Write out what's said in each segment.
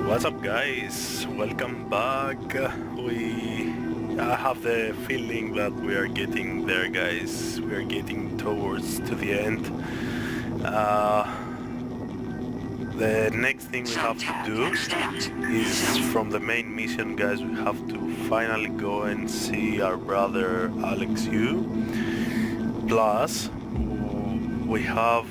What's up, guys? Welcome back. I have the feeling that we are getting there, guys. We are getting towards to the end. The next thing we have to do is from the main mission, guys. We have to finally go and see our brother Alex U. Plus, we have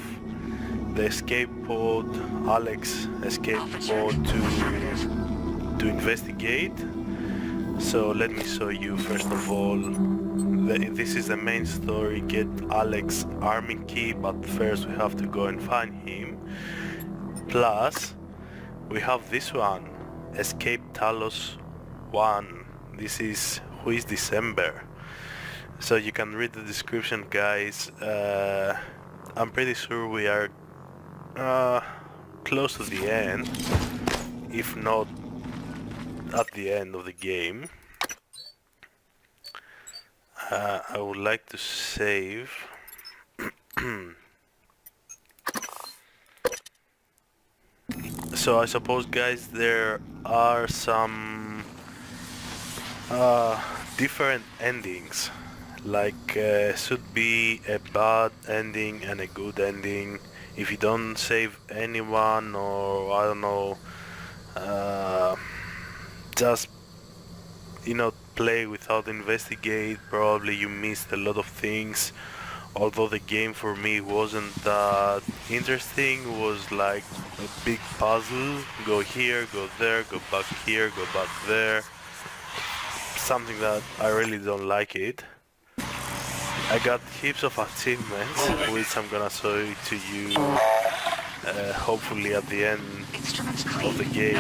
the escape pod, Alex escape pod to investigate. So let me show you first of all. This is the main story. Get Alex army key, but first we have to go and find him. Plus, we have this one, escape Talos I. This is who is December. So you can read the description, guys. I'm pretty sure we are close to the end, if not at the end of the game. I would like to save. So I suppose, guys, there are some different endings, like should be a bad ending and a good ending. If you don't save anyone, or I don't know, just, you know, play without investigate, probably you missed a lot of things. Although the game for me wasn't that interesting, it was like a big puzzle. Go here, go there, go back here, go back there. Something that I really don't like it. I got heaps of achievements, which I'm gonna show it to you hopefully at the end of the game.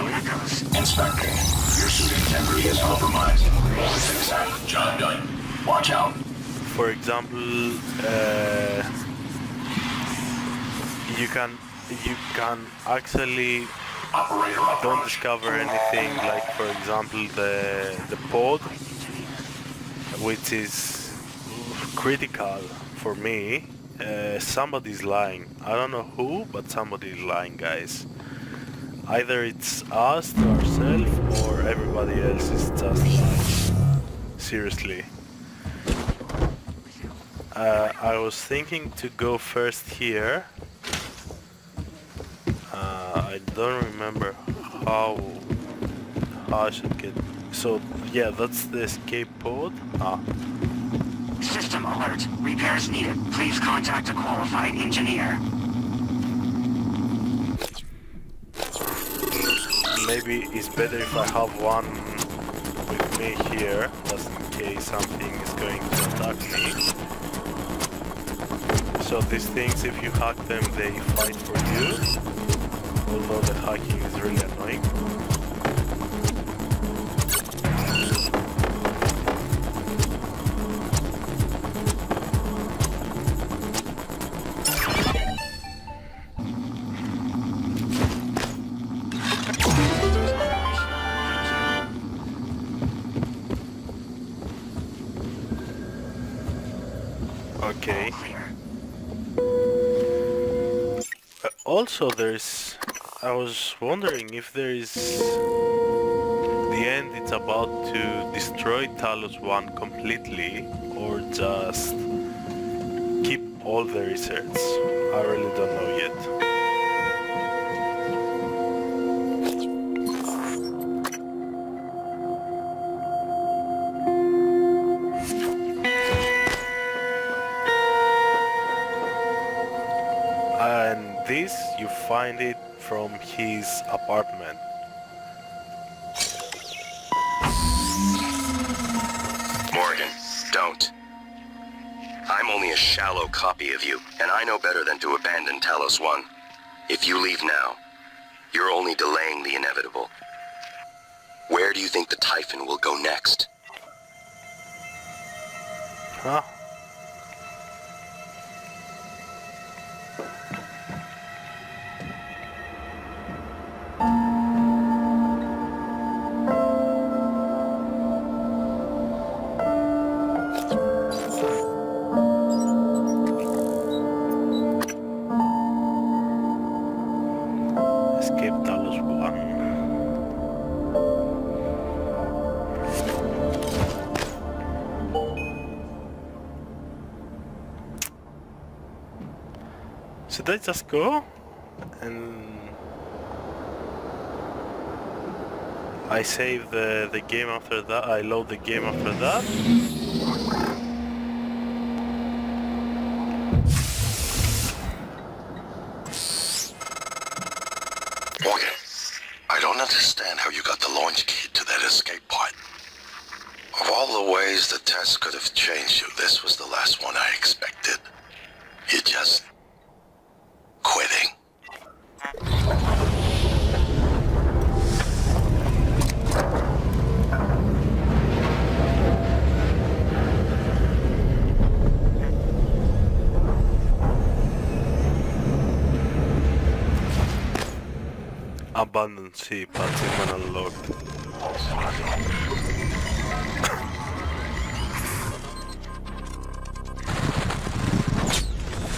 Inspector, your suit integrity is compromised. Job done. Watch out. For example, you can actually don't discover anything, like for example the pod, which is critical for me. Somebody's lying. I don't know who, but somebody's lying, guys. Either it's us to ourselves, or everybody else is just lying. Seriously. I was thinking to go first here. I don't remember how I should get. So yeah, that's the escape pod. System alert. Repairs needed. Please contact a qualified engineer. Maybe it's better if I have one with me here, just in case something is going to attack me. So these things, if you hack them, they fight for you. Although the hacking is really annoying. Okay. Also, I was wondering if there is the end. It's about to destroy Talos I completely, or just keep all the research. I really don't know yet. And this, you find it from his apartment. Morgan, don't. I'm only a shallow copy of you, and I know better than to abandon Talos I. If you leave now, you're only delaying the inevitable. Where do you think the Typhon will go next? Huh? Escape Talos I. Should I just go? And I save the game after that, I load the game after that? Morgan, I don't understand how you got the launch key to that escape pod. Of all the ways the test could have changed you, this was the last one I expected. You just... quitting. Abandoned ship, achievement unlocked.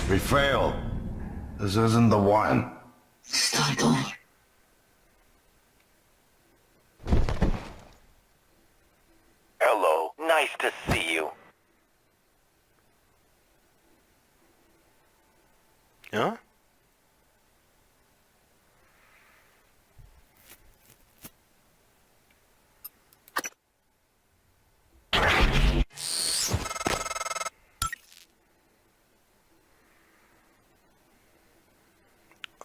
We failed. This isn't the one. Startle. Hello, nice to see you. Yeah?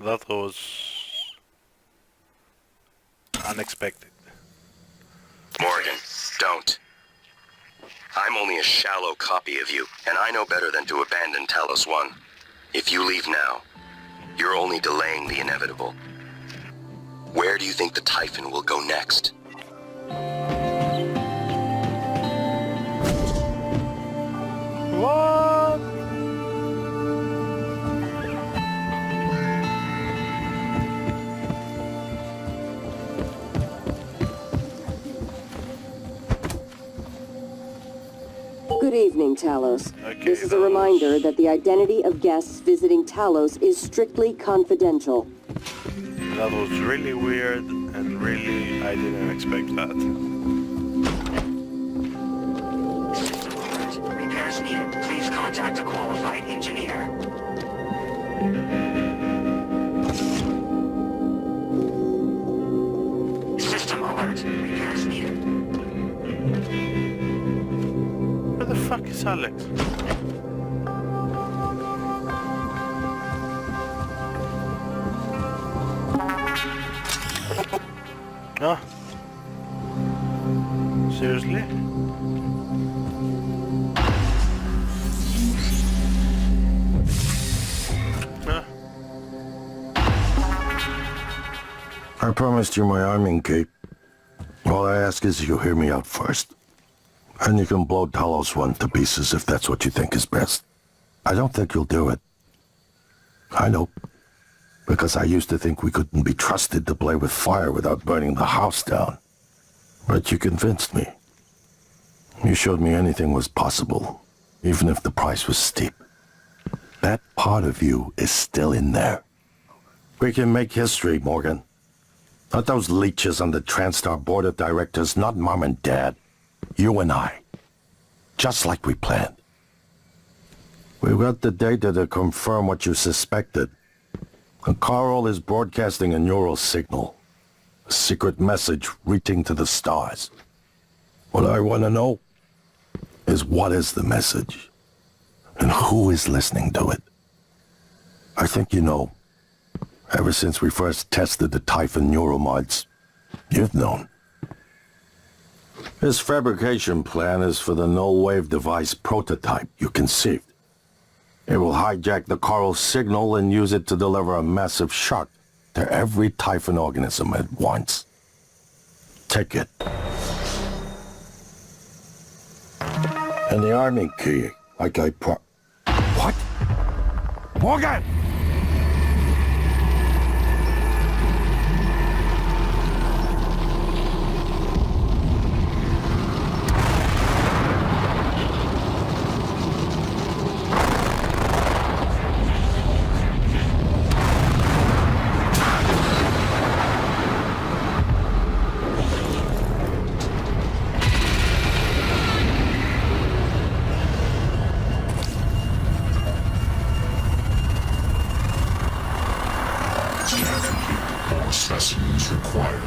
That was unexpected. Morgan, don't. I'm only a shallow copy of you, and I know better than to abandon Talos I. If you leave now, you're only delaying the inevitable. Where do you think the Typhon will go next? What? Good evening, Talos. Okay, This is a Talos. reminder that the identity of guests visiting Talos is strictly confidential. That was really weird, and really, I didn't expect that. Repairs needed. Please contact a qualified engineer. System alert. Repairs needed. Where the fuck is Alex? Huh? Seriously? Huh? I promised you my arming cape. All I ask is you hear me out first. And you can blow Talos I to pieces if that's what you think is best. I don't think you'll do it. I know. Because I used to think we couldn't be trusted to play with fire without burning the house down. But you convinced me. You showed me anything was possible, even if the price was steep. That part of you is still in there. We can make history, Morgan. Not those leeches on the TranStar board of directors, not Mom and Dad. You and I. Just like we planned. We've got the data to confirm what you suspected. And Carl is broadcasting a neural signal. A secret message reaching to the stars. What I want to know is what is the message? And who is listening to it? I think you know. Ever since we first tested the Typhon neural mods, you've known. This fabrication plan is for the NULLWAVE device prototype you conceived. It will hijack the Carl signal and use it to deliver a massive shock to every Typhon organism at once. Take it. And the arming key, like I What? Morgan! specimens required.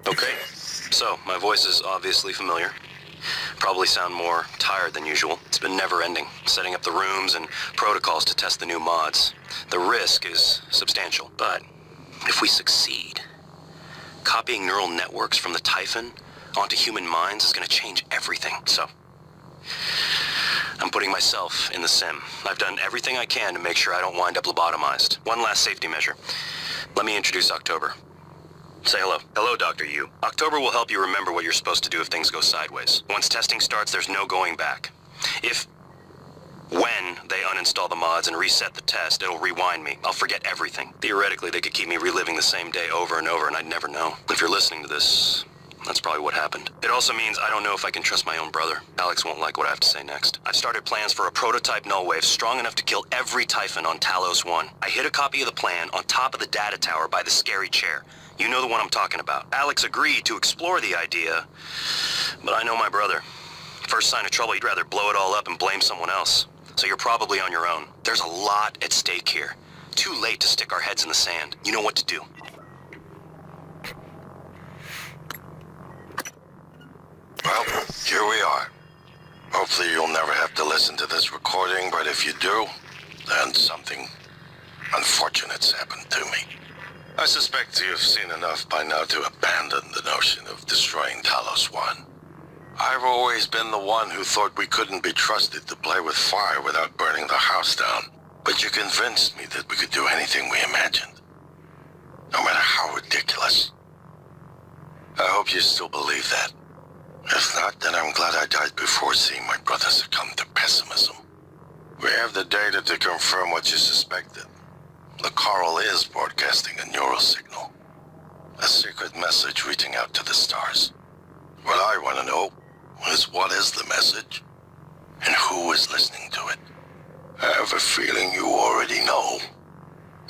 Okay, so my voice is obviously familiar. Probably sound more tired than usual. It's been never-ending, setting up the rooms and protocols to test the new mods. The risk is substantial, but if we succeed, copying neural networks from the Typhon onto human minds is going to change everything. So, I'm putting myself in the sim. I've done everything I can to make sure I don't wind up lobotomized. One last safety measure. Let me introduce October. Say hello. Hello, Dr. Yu. October will help you remember what you're supposed to do if things go sideways. Once testing starts, there's no going back. When they uninstall the mods and reset the test, it'll rewind me. I'll forget everything. Theoretically, they could keep me reliving the same day over and over, and I'd never know. If you're listening to this, that's probably what happened. It also means I don't know if I can trust my own brother. Alex won't like what I have to say next. I've started plans for a prototype NULLWAVE strong enough to kill every Typhon on Talos I. I hid a copy of the plan on top of the data tower by the scary chair. You know the one I'm talking about. Alex agreed to explore the idea, but I know my brother. First sign of trouble, he'd rather blow it all up and blame someone else. So you're probably on your own. There's a lot at stake here. Too late to stick our heads in the sand. You know what to do. Well, here we are. Hopefully you'll never have to listen to this recording, but if you do, then something unfortunate's happened to me. I suspect you've seen enough by now to abandon the notion of destroying Talos I. I've always been the one who thought we couldn't be trusted to play with fire without burning the house down. But you convinced me that we could do anything we imagined. No matter how ridiculous. I hope you still believe that. If not, then I'm glad I died before seeing my brother succumb to pessimism. We have the data to confirm what you suspected. The coral is broadcasting a neural signal. A secret message reaching out to the stars. What I want to know is what is the message, and who is listening to it. I have a feeling you already know.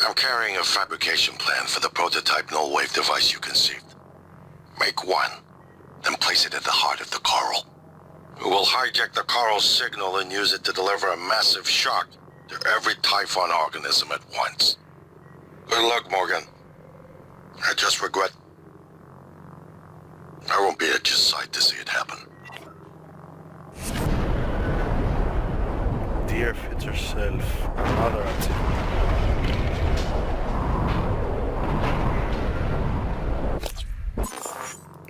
I'm carrying a fabrication plan for the prototype NULLWAVE device you conceived. Make one, then place it at the heart of the coral. We'll hijack the coral's signal and use it to deliver a massive shock to every Typhon organism at once. Good luck, Morgan. I just regret I won't be at your side to see it happen. Dear future self, another achievement.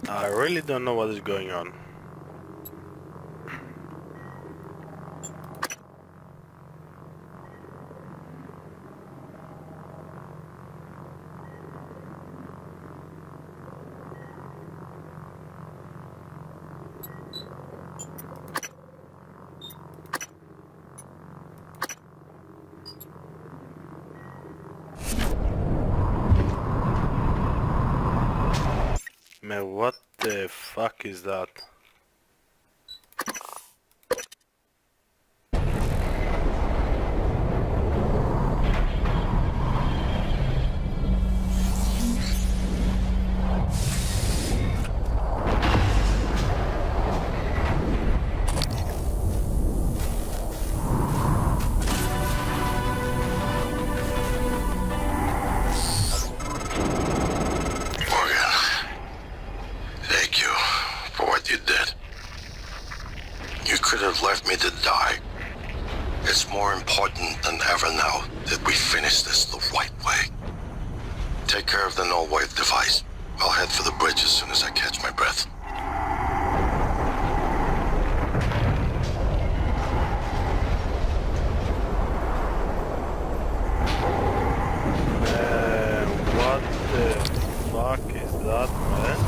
I really don't know what is going on. Man, what the fuck is that? Left me to die. It's more important than ever now that we finish this the right way. Take care of the NULLWAVE device. I'll head for the bridge as soon as I catch my breath. What the fuck is that, man?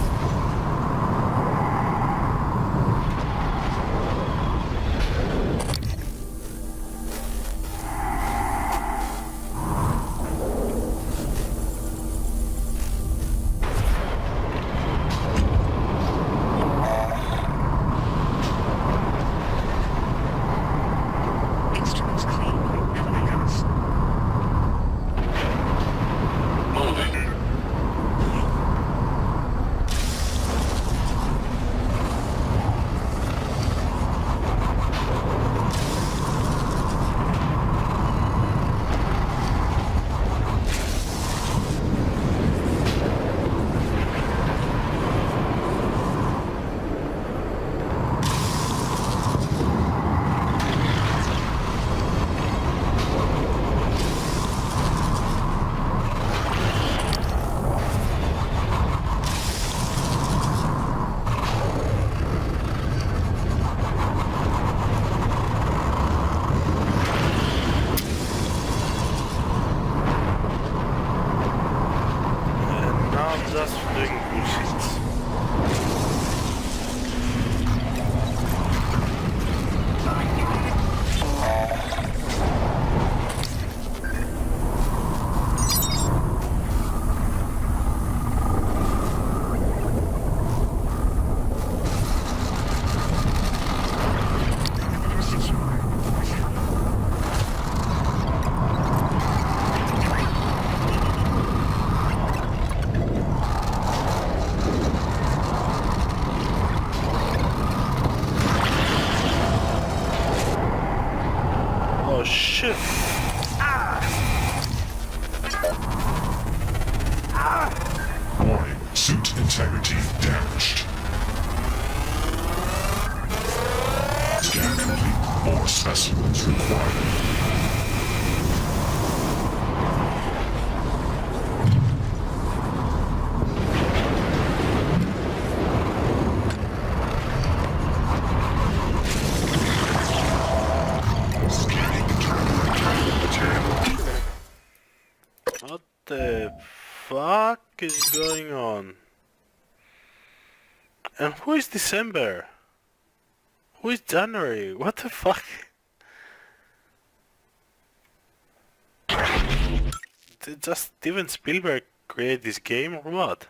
Shit. Warning, suit integrity damaged. Scan complete. More specimens required. What the fuck is going on? And who is December? Who is January? What the fuck? Did just Steven Spielberg create this game or what?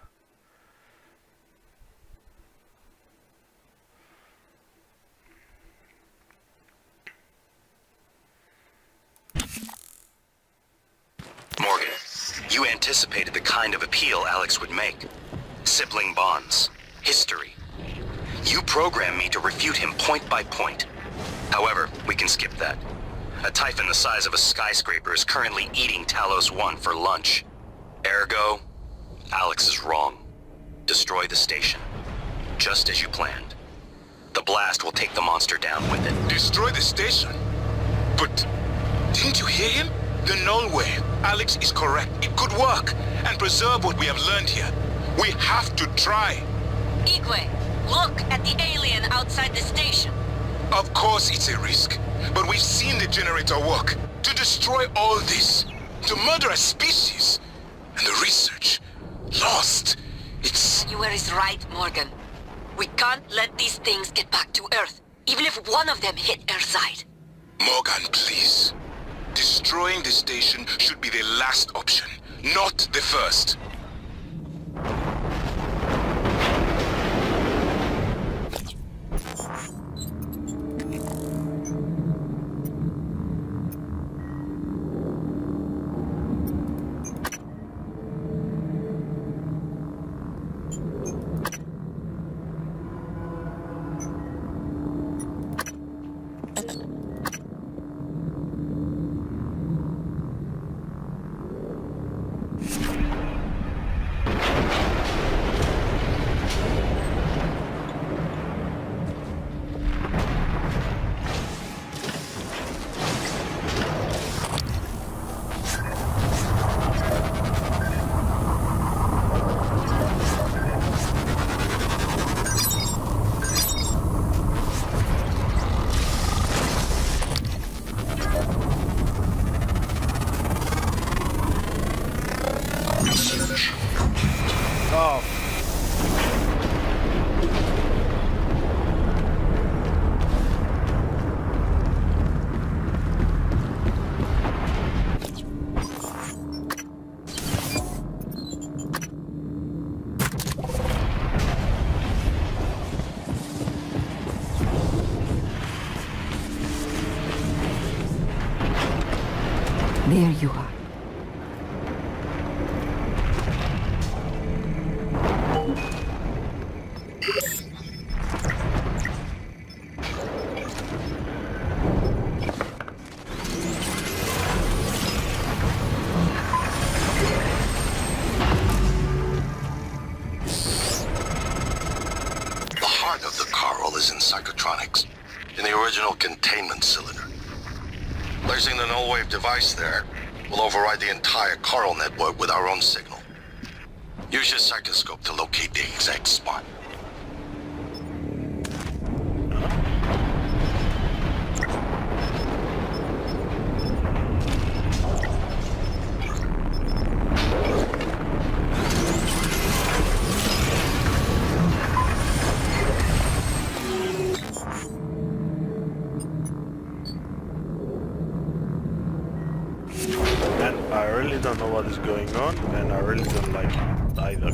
Morgan, you anticipated the kind of appeal Alex would make. Sibling bonds, history. You programmed me to refute him point by point. However, we can skip that. A typhon the size of a skyscraper is currently eating Talos I for lunch. Ergo, Alex is wrong. Destroy the station, just as you planned. The blast will take the monster down with it. Destroy the station? But didn't you hear him? The NULLWAVE. Alex is correct. It could work and preserve what we have learned here. We have to try. Igwe, look at the alien outside the station. Of course it's a risk, but we've seen the generator work. To destroy all this, to murder a species, and the research lost. It's... You is right, Morgan. We can't let these things get back to Earth, even if one of them hit Earthside. Morgan, please. Destroying the station should be the last option, not the first. Research complete. Oh. There you are. The heart of the coral is in psychotronics, in the original containment cylinder. Placing the NULLWAVE device there will override the entire coral network with our own signal. Use your psychoscope to locate the exact spot. And I really don't know what is going on, and I really don't like it either.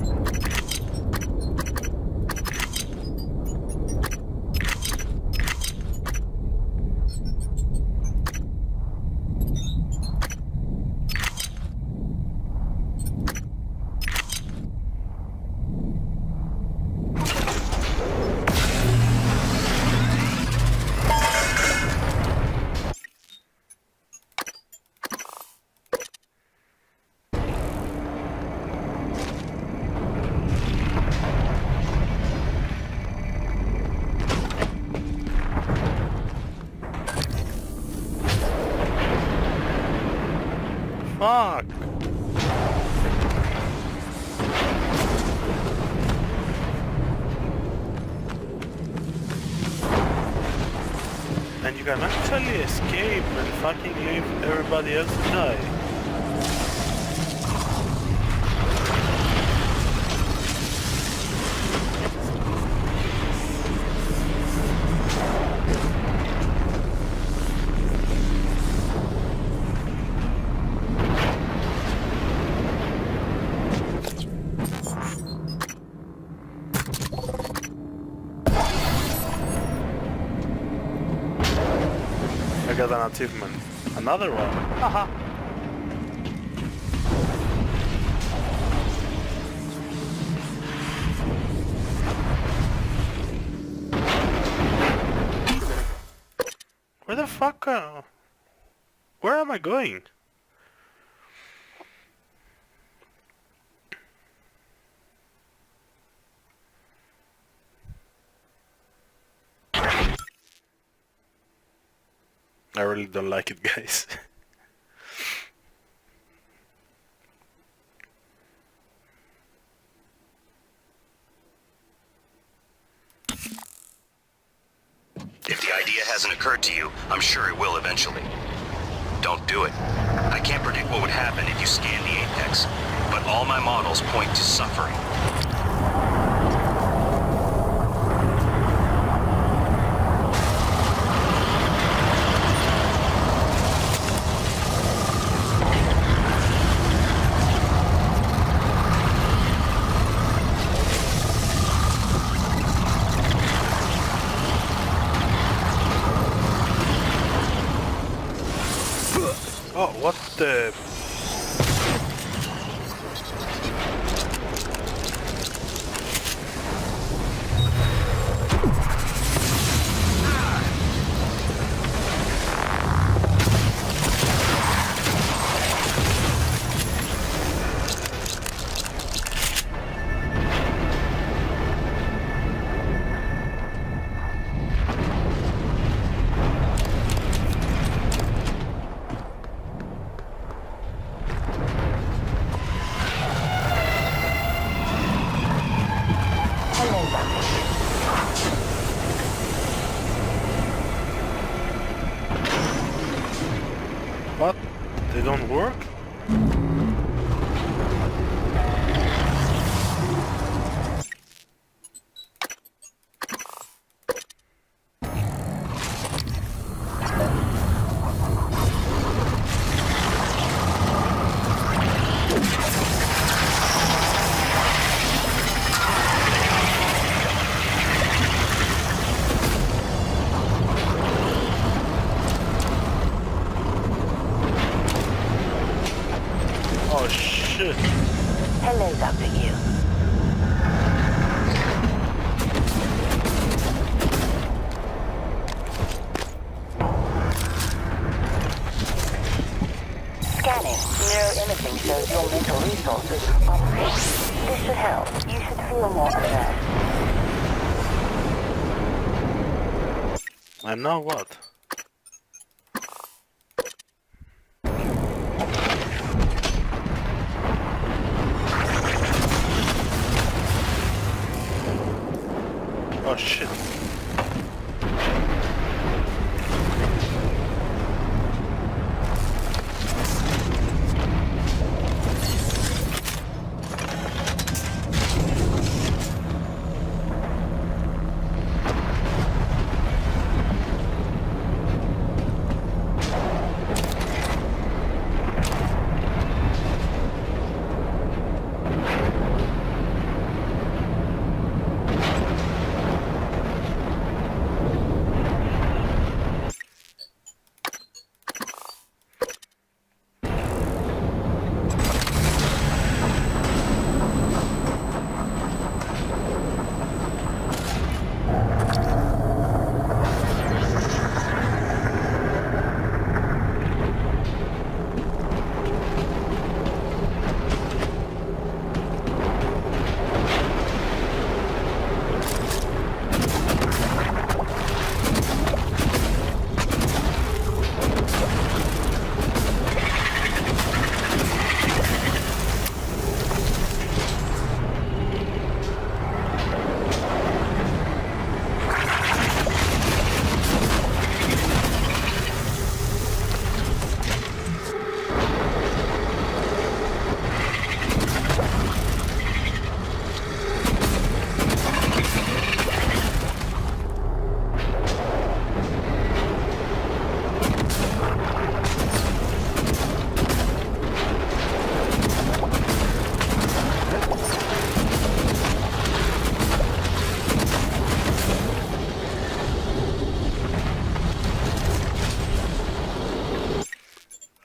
Fuck! And you can actually escape and fucking leave everybody else to die. I got an achievement. Another one. Haha. Where the fuck? Where am I going? I really don't like it, guys. If the idea hasn't occurred to you, I'm sure it will eventually. Don't do it. I can't predict what would happen if you scan the Apex, but all my models point to suffering. Oh, what the... What? They don't work? shit. Hello, Dr. Yu. Scanning. Neuroimaging shows your mental resources operate. This should help. You should feel more alert. And now what? Oh shit.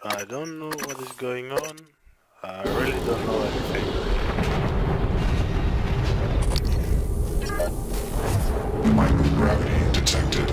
I don't know what is going on. I really don't know anything. Microgravity detected.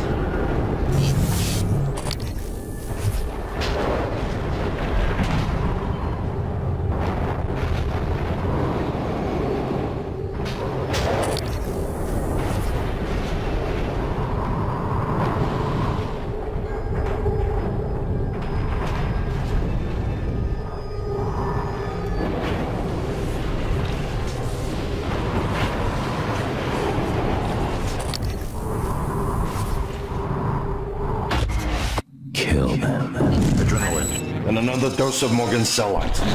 Kill them. Adrenaline. And another dose of Morgan's cell lines. Do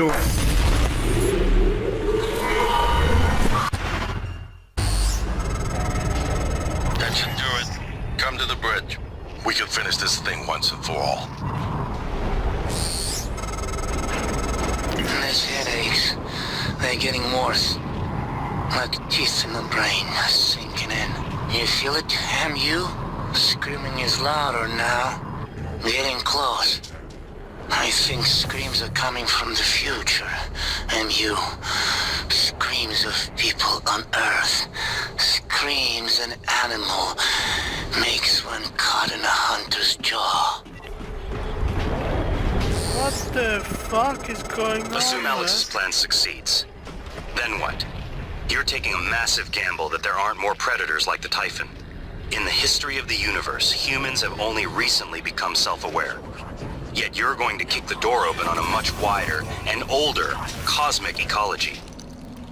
it. That should do it. Come to the bridge. We can finish this thing once and for all. These headaches, they're getting worse. Like teeth in the brain, sinking in. You feel it, MU? Screaming is louder now. Getting close. I think screams are coming from the future. MU. Screams of people on Earth. Screams an animal makes when caught in a hunter's jaw. What the fuck is going on? Assume Alex's plan succeeds. Then what? You're taking a massive gamble that there aren't more predators like the Typhon. In the history of the universe, humans have only recently become self-aware. Yet you're going to kick the door open on a much wider and older cosmic ecology.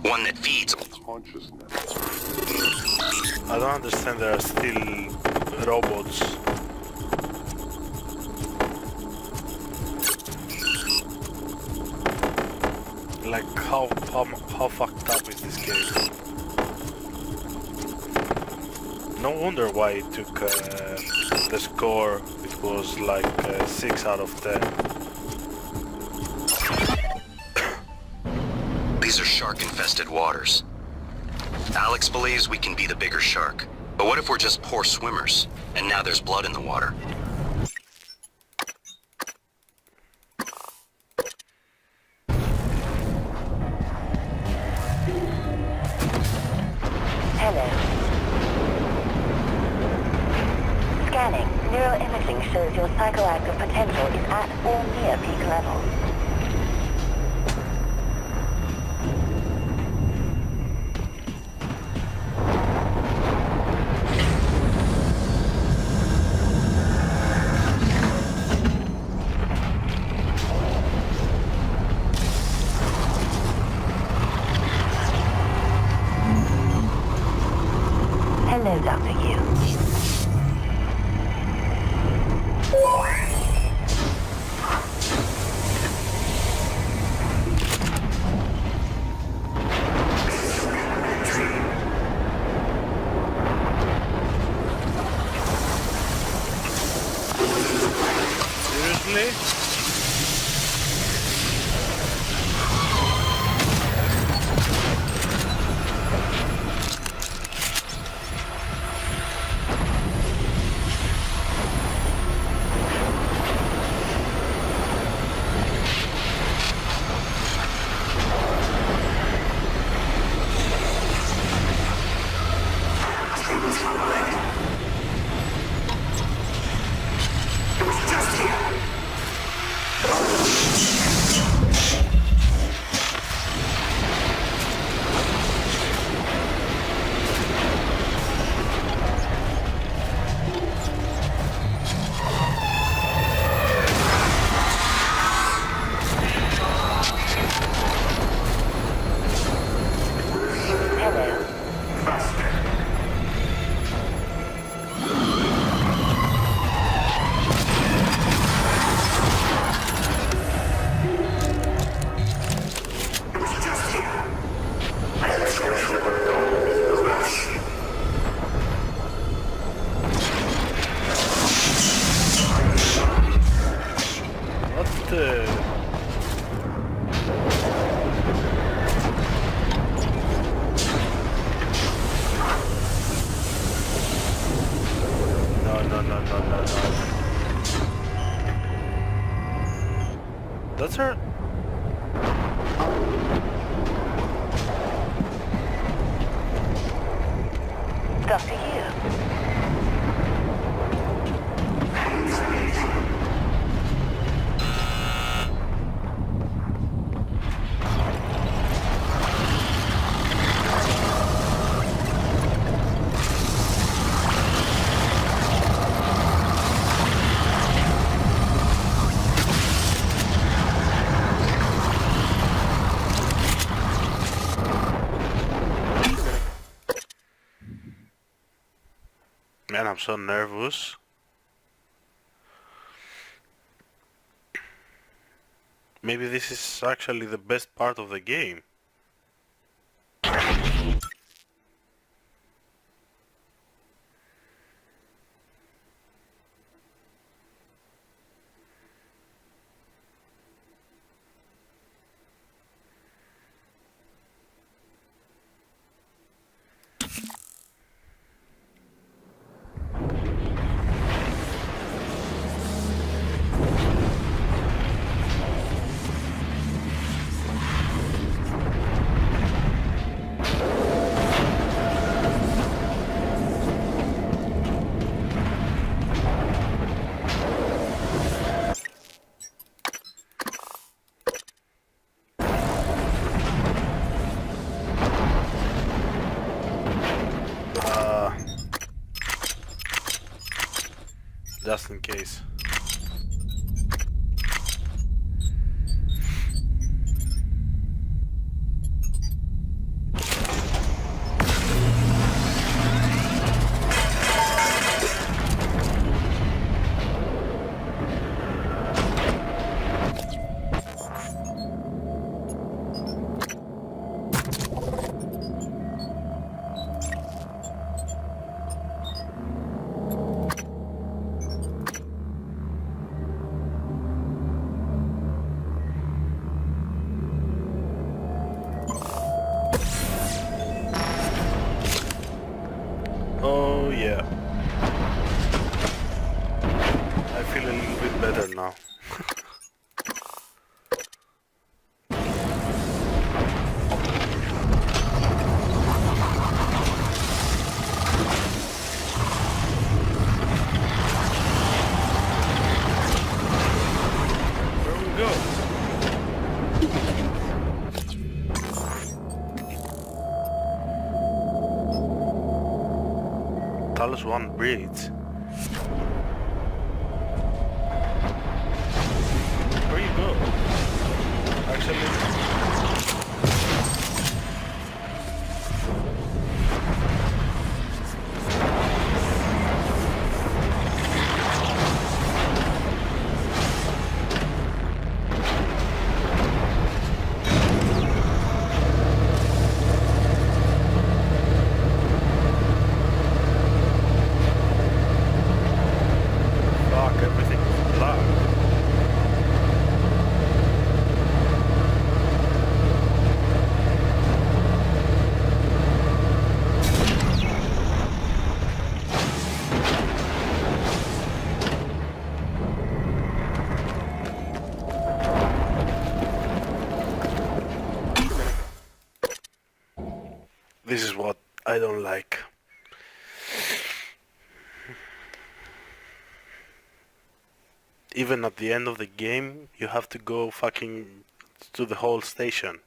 One that feeds I don't understand, there are still robots. Like, how fucked up is this game? No wonder why it took the score. It was like 6 out of 10. These are shark-infested waters. Alex believes we can be the bigger shark. But what if we're just poor swimmers, and now there's blood in the water? Neuroimaging shows your psychoactive potential is at or near peak levels. Hello, Dr. Yu. Seriously? No. That's her. Dr. Yu. Man, I'm so nervous. Maybe this is actually the best part of the game. Just in case. Oh yeah. I feel a little bit better now. Talos I breeds. Where you go? Actually... This is what I don't like. Even at the end of the game, you have to go fucking to the whole station.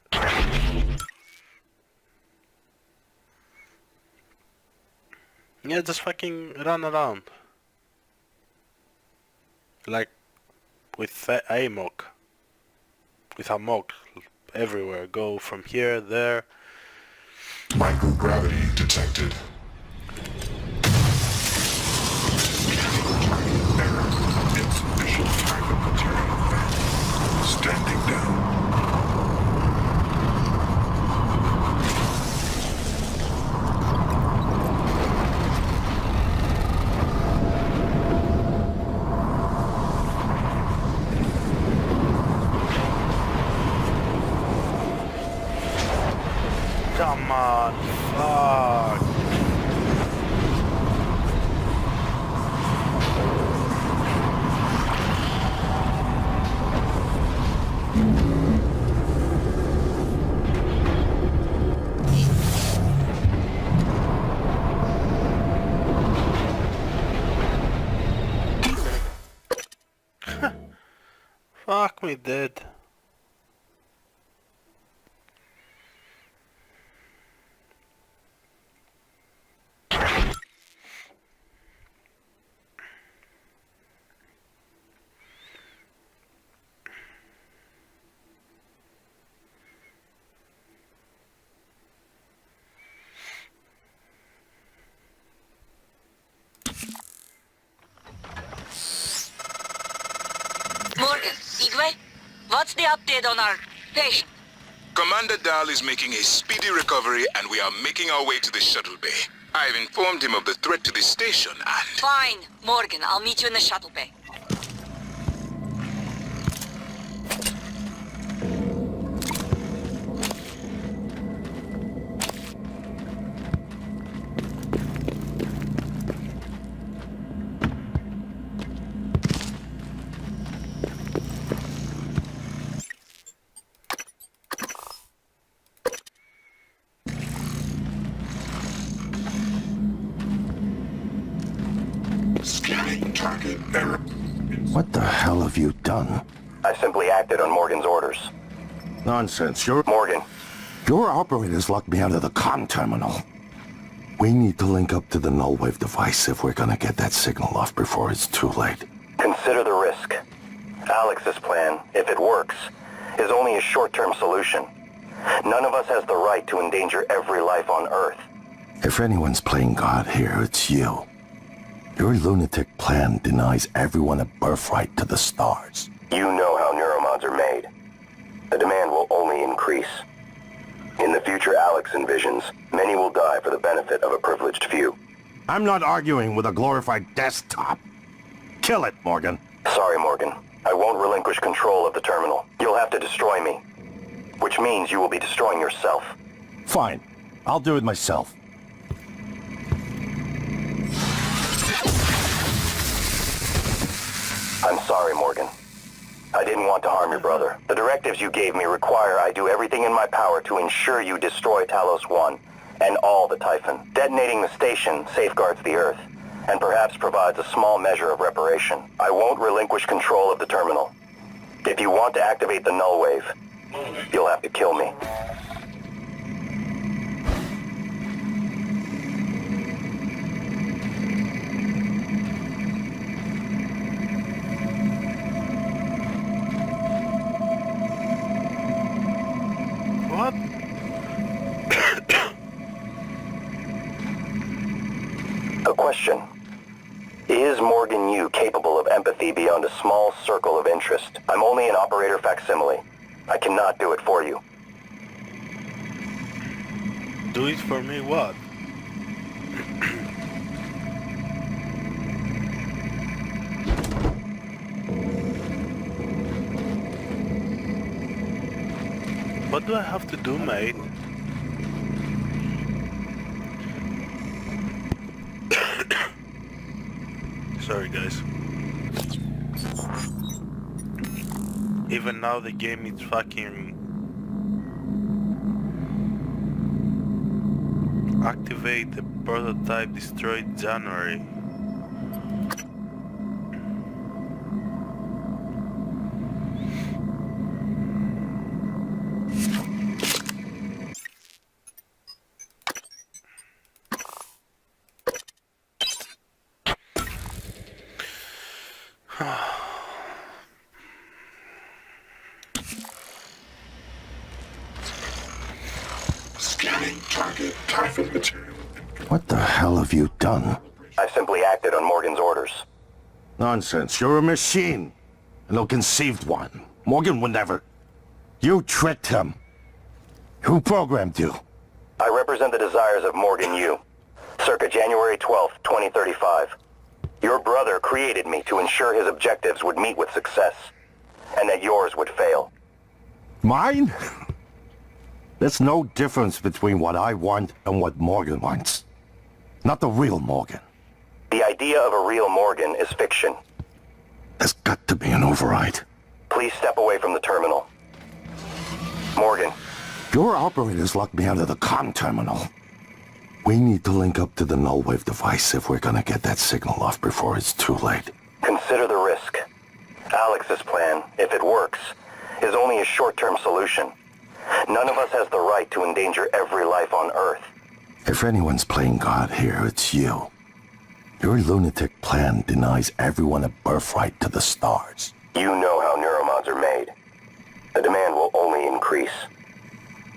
Yeah, just fucking run around. Like with AMOG. With AMOG everywhere. Go from here, there. Microgravity detected. Error. Insufficient target material found. Standing down. Come on, fuck. Fuck me dead. Morgan, Igwe, what's the update on our patient? Commander Dahl is making a speedy recovery and we are making our way to the shuttle bay. I've informed him of the threat to the station and... Fine, Morgan, I'll meet you in the shuttle bay. Scanning target error. What the hell have you done? I simply acted on Morgan's orders. Nonsense. Morgan. Your operators locked me out of the comm terminal. We need to link up to the NULLWAVE device if we're gonna get that signal off before it's too late. Consider the risk. Alex's plan, if it works, is only a short-term solution. None of us has the right to endanger every life on Earth. If anyone's playing God here, it's you. Your lunatic plan denies everyone a birthright to the stars. You know how neuromods are made. The demand will only increase. In the future Alex envisions, many will die for the benefit of a privileged few. I'm not arguing with a glorified desktop. Kill it, Morgan. Sorry, Morgan. I won't relinquish control of the terminal. You'll have to destroy me. Which means you will be destroying yourself. Fine. I'll do it myself. I'm sorry, Morgan. I didn't want to harm your brother. The directives you gave me require I do everything in my power to ensure you destroy Talos I and all the Typhon. Detonating the station safeguards the Earth, and perhaps provides a small measure of reparation. I won't relinquish control of the terminal. If you want to activate the NULLWAVE, you'll have to kill me. you capable of empathy beyond a small circle of interest. I'm only an operator facsimile. I cannot do it for you. Do it for me what? What do I have to do, mate? Sorry guys. Even now the game is fucking... Activate the prototype destroyed January. Scanning target typhon material. What the hell have you done? I simply acted on Morgan's orders. Nonsense. You're a machine. An ill-conceived one. Morgan would never... You tricked him. Who programmed you? I represent the desires of Morgan Yu. Circa January 12th, 2035. Your brother created me to ensure his objectives would meet with success, and that yours would fail. Mine? There's no difference between what I want and what Morgan wants. Not the real Morgan. The idea of a real Morgan is fiction. There's got to be an override. Please step away from the terminal. Morgan. Your operators locked me out of the comm terminal. We need to link up to the NULLWAVE device if we're gonna get that signal off before it's too late. Consider the risk. Alex's plan, if it works, is only a short-term solution. None of us has the right to endanger every life on Earth. If anyone's playing God here, it's you. Your lunatic plan denies everyone a birthright to the stars. You know how neuromods are made. The demand will only increase.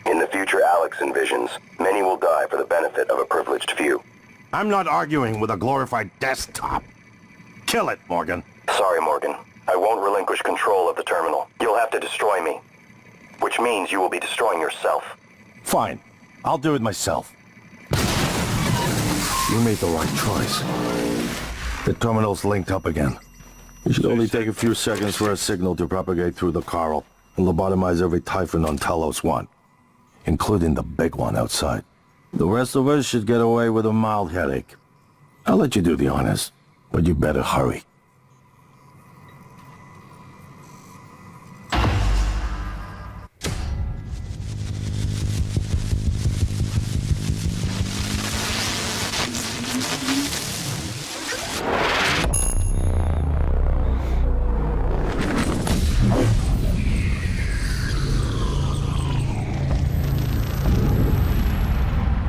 In the future Alex envisions, many will die for the benefit of a privileged few. I'm not arguing with a glorified desktop. Kill it, Morgan. Sorry, Morgan. I won't relinquish control of the terminal. You'll have to destroy me. Which means you will be destroying yourself. Fine. I'll do it myself. You made the right choice. The terminal's linked up again. It should only take a few seconds for a signal to propagate through the coral and lobotomize every typhon on Talos I, including the big one outside. The rest of us should get away with a mild headache. I'll let you do the honors, but you better hurry.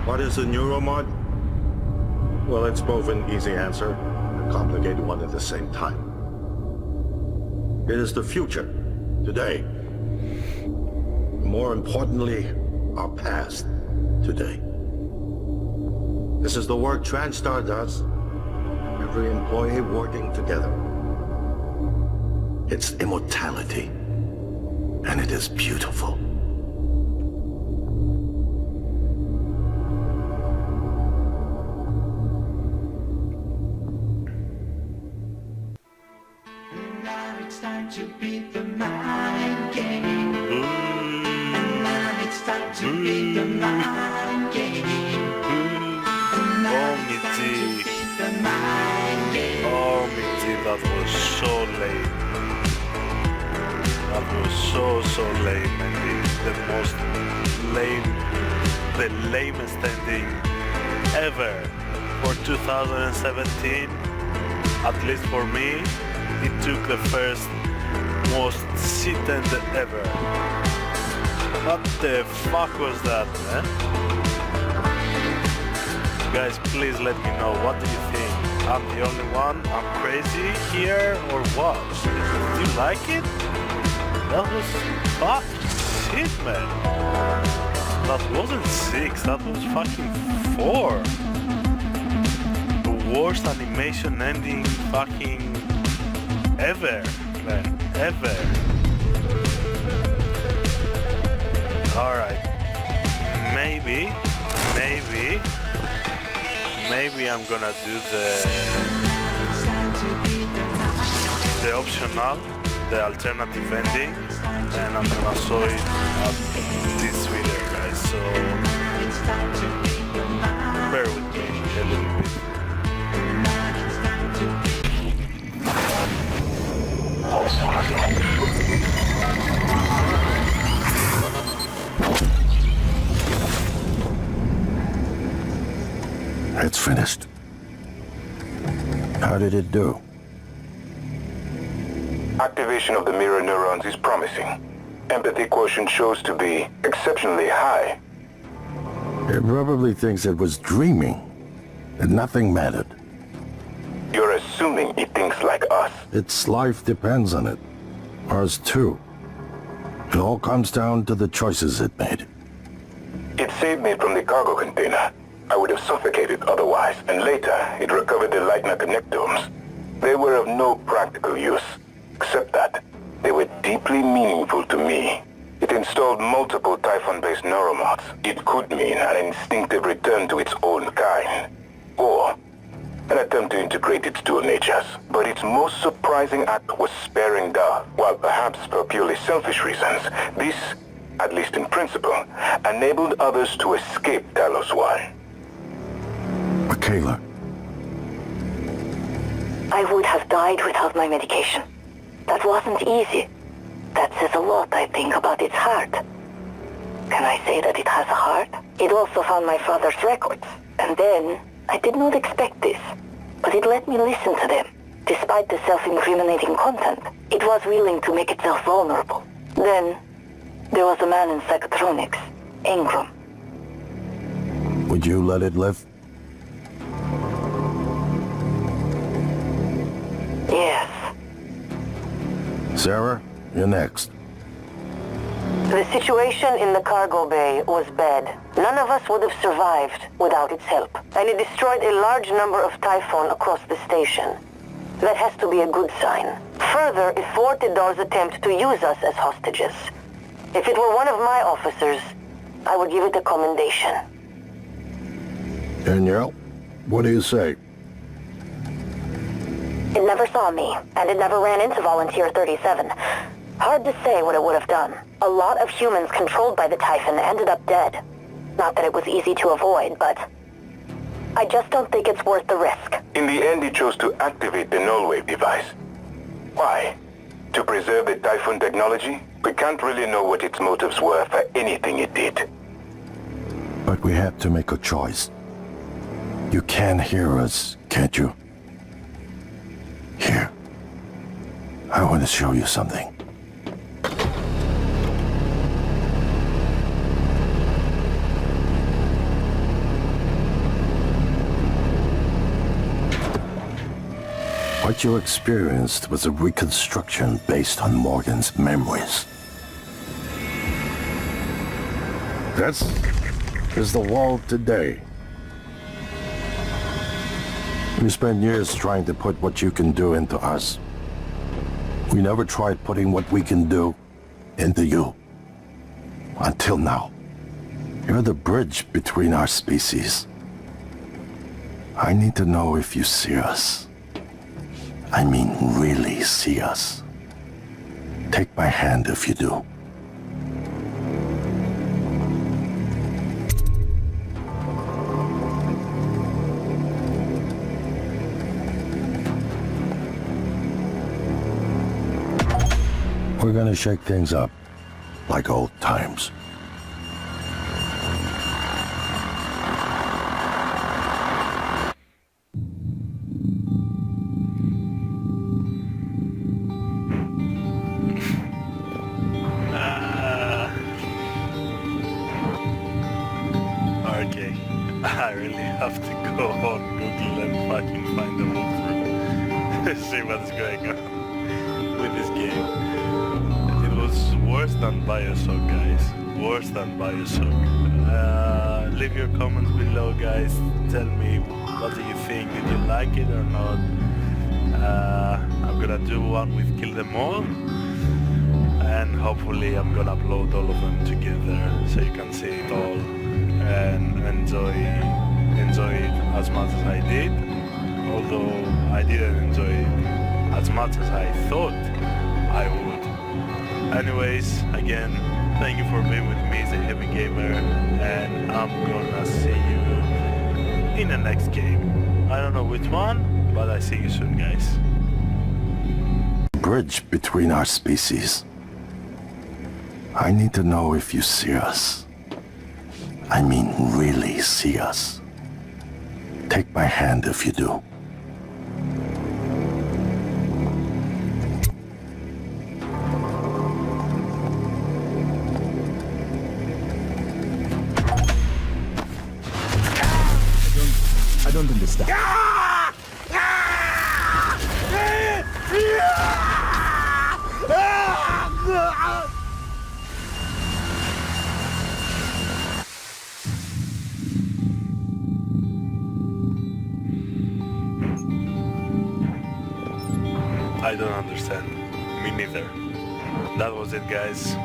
What is a neuromod? Well, it's both an easy answer and a complicated one at the same time. It is the future, today. More importantly, our past, today. This is the work TranStar does. Every employee working together. It's immortality, and it is beautiful. To beat the mind game. And now it's time to beat the mind game. And now it's time to beat the mind game. Oh, Mitzi, that was so lame. That was so lame, and it's the most lame, the lamest ending ever for 2017. At least for me, it took the first most shit end ever. What the fuck was that, man? Guys, please let me know, what do you think? I'm the only one? I'm crazy here, or what? Do you like it? That was fucking shit, man. That wasn't 6, that was fucking 4. The worst animation ending fucking Ever, man, ever. Alright. Maybe I'm gonna do the optional, the alternative ending, and I'm gonna show it up this video, guys, so bear with me a little bit. It's finished. How did it do? Activation of the mirror neurons is promising. Empathy quotient shows to be exceptionally high. It probably thinks it was dreaming, and nothing mattered. You're assuming it thinks like us. Its life depends on it. Ours too. It all comes down to the choices it made. It saved me from the cargo container. I would have suffocated otherwise, and later it recovered the Lightner connectomes. They were of no practical use, except that they were deeply meaningful to me. It installed multiple Typhon-based neuromods. It could mean an instinctive return to its own kind, or an attempt to integrate its dual natures. But its most surprising act was sparing Darth. While perhaps for purely selfish reasons, this, at least in principle, enabled others to escape Talos I. Michaela. I would have died without my medication. That wasn't easy. That says a lot, I think, about its heart. Can I say that it has a heart? It also found my father's records. And then, I did not expect this, but it let me listen to them. Despite the self-incriminating content, it was willing to make itself vulnerable. Then, there was a man in psychotronics, Ingram. Would you let it live? Yes. Sarah, you're next. The situation in the cargo bay was bad. None of us would have survived without its help. And it destroyed a large number of Typhon across the station. That has to be a good sign. Further, it thwarted Dar's attempt to use us as hostages. If it were one of my officers, I would give it a commendation. Danielle, what do you say? It never saw me, and it never ran into Volunteer 37. Hard to say what it would have done. A lot of humans controlled by the Typhon ended up dead. Not that it was easy to avoid, but I just don't think it's worth the risk. In the end, he chose to activate the NULLWAVE device. Why? To preserve the Typhon technology? We can't really know what its motives were for anything it did. But we have to make a choice. You can hear us, can't you? Here. I want to show you something. What you experienced was a reconstruction based on Morgan's memories. This is the world today. We spent years trying to put what you can do into us. We never tried putting what we can do into you. Until now. You're the bridge between our species. I need to know if you see us. I mean, really see us. Take my hand if you do. We're gonna shake things up, like old times. Okay, I really have to go on Google and fucking find the walkthrough. See what's going on with this game. It was worse than Bioshock, guys. Worse than Bioshock. Leave your comments below, guys. Tell me what do you think. Did you like it or not? I'm gonna do one with Kill Them All, and hopefully I'm gonna upload all of them together so you can see it all and enjoy it as much as I did, although I didn't enjoy it as much as I thought I would. Anyways, again, thank you for being with me, TheHeavyGamer, and I'm gonna see you in the next game. I don't know which one, but I see you soon, guys. Bridge between our species. I need to know if you see us. I mean, really see us. Take my hand if you do. I don't understand. I don't understand. Me neither. That was it, guys.